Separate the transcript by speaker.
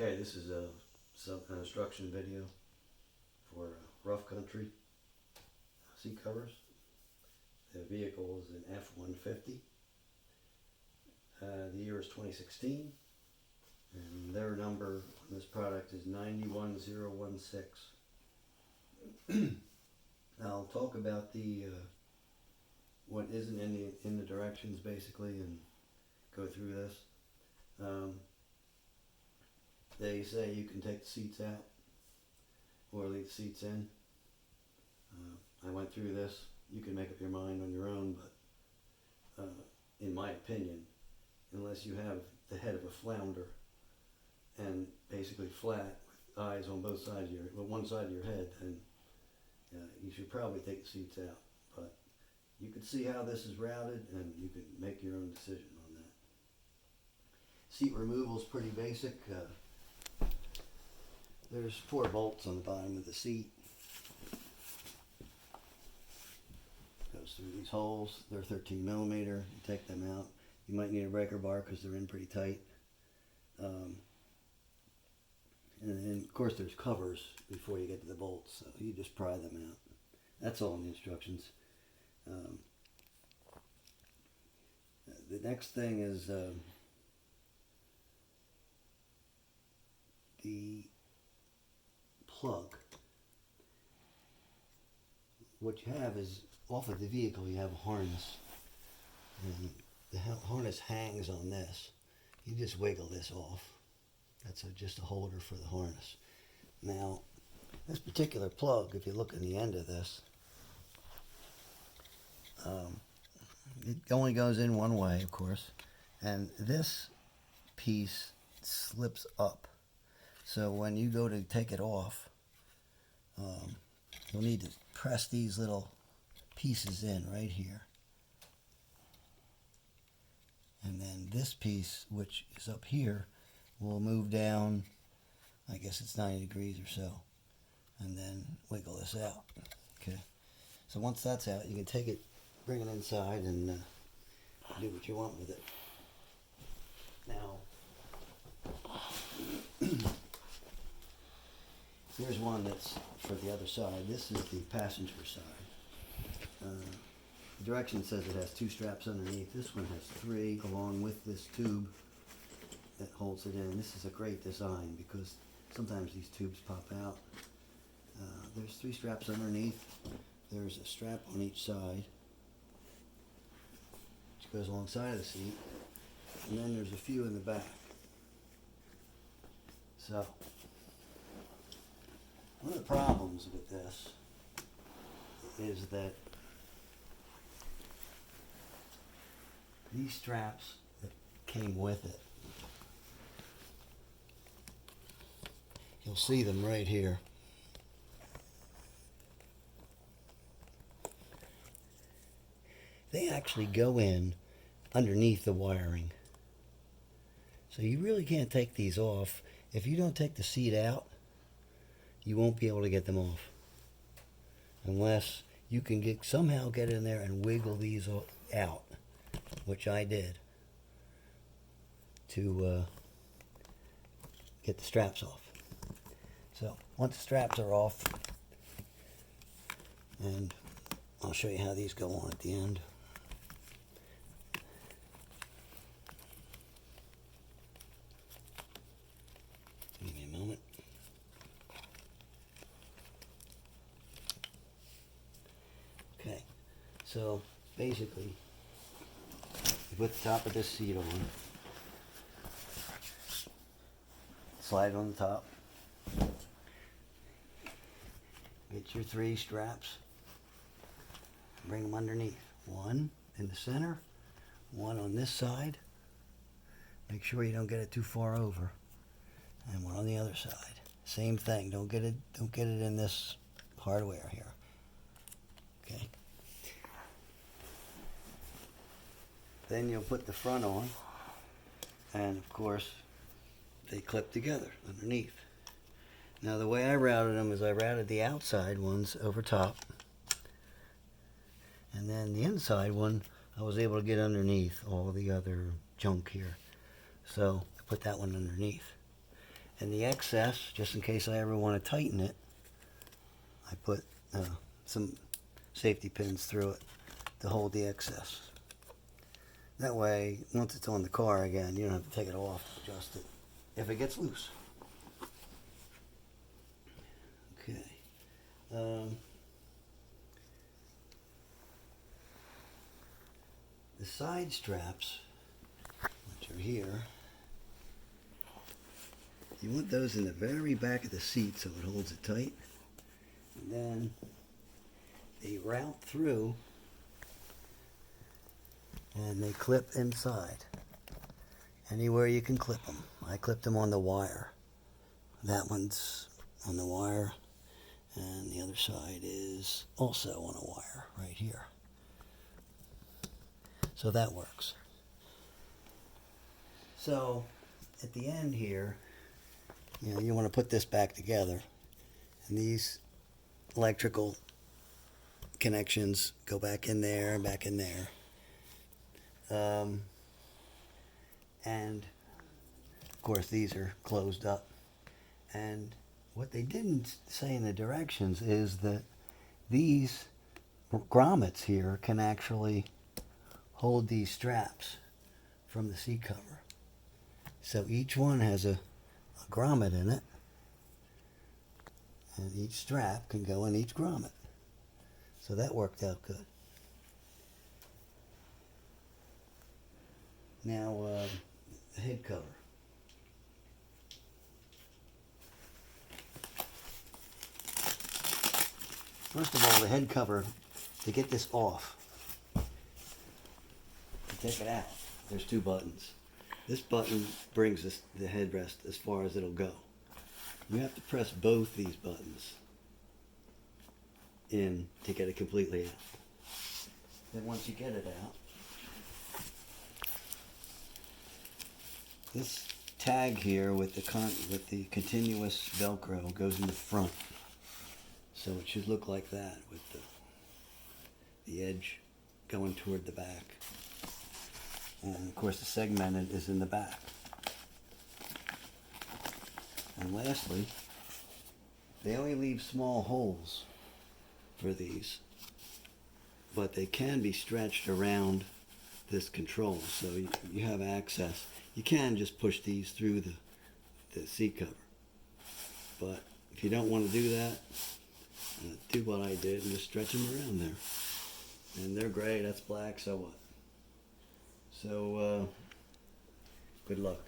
Speaker 1: Okay, this is an instruction video for rough country seat covers. The vehicle is an F-150. The year is 2016, and their number on this product is 91016. I'll talk about the what isn't in the directions basically, and go through this. They say you can take the seats out or leave the seats in. I went through this. You can make up your mind on your own, but in my opinion, unless you have the head of a flounder and basically flat with eyes on both sides of one side of your head, then you should probably take the seats out. But you can see how this is routed, and you can make your own decision on that. Seat removal is pretty basic. There's 4 bolts on the bottom of the seat. Goes through these holes. They're 13 millimeter. You take them out. You might need a breaker bar because they're in pretty tight. And of course there's covers before you get to the bolts, so you just pry them out. That's all in the instructions. The next thing is the plug. What you have is, off of the vehicle you have a harness, and the harness hangs on this. You just wiggle this off. That's just a holder for the harness. Now, this particular plug, if you look in the end of this, it only goes in one way, of course, and this piece slips up. So when you go to take it off, you'll need to press these little pieces in right here. And then this piece, which is up here, will move down, I guess it's 90 degrees or so, and then wiggle this out. Okay. So once that's out, you can take it, bring it inside, and do what you want with it. Now, here's one that's for the other side. This is the passenger side. The direction says it has 2 straps underneath. This one has 3, along with this tube that holds it in. This is a great design because sometimes these tubes pop out. There's 3 straps underneath. There's a strap on each side, which goes alongside of the seat, and then there's a few in the back. So, one of the problems with this is that these straps that came with it, you'll see them right here. They actually go in underneath the wiring. So you really can't take these off. If you don't take the seat out, you won't be able to get them off. Unless you can somehow get in there and wiggle these out, which I did, to get the straps off. So once the straps are off, and I'll show you how these go on at the end. Give me a moment. Okay, so basically, you put the top of this seat on, slide it on the top, get your 3 straps, bring them underneath. 1 in the center, 1 on this side. Make sure you don't get it too far over, and 1 on the other side. Same thing. Don't get it in this hardware here. Okay. Then you'll put the front on, and of course they clip together underneath. Now the way I routed them is I routed the outside ones over top, and then the inside one I was able to get underneath all the other junk here. So I put that one underneath. And the excess, just in case I ever want to tighten it, I put some safety pins through it to hold the excess. That way, once it's on the car again, you don't have to take it off, adjust it, if it gets loose. Okay. The side straps, which are here, you want those in the very back of the seat so it holds it tight. And then they route through and they clip inside. Anywhere you can clip them. I clipped them on the wire. That one's on the wire, and the other side is also on a wire right here. So that works. So at the end here, you want to put this back together, and these electrical connections go back in there and back in there. And of course these are closed up. And what they didn't say in the directions is that these grommets here can actually hold these straps from the seat cover. So each one has a grommet in it, and each strap can go in each grommet. So that worked out good. Now, the head cover. First of all, the head cover, to get this off, to take it out, there's two buttons. This button brings the headrest as far as it'll go. You have to press both these buttons in to get it completely out. Then once you get it out, this tag here with the continuous Velcro goes in the front. So it should look like that with the edge going toward the back. And of course the segmented is in the back. And lastly, they only leave small holes for these, but they can be stretched around this control, so you have access. You can just push these through the seat cover, but if you don't want to do that, do what I did and just stretch them around there. And they're gray, that's black, so what? So, good luck.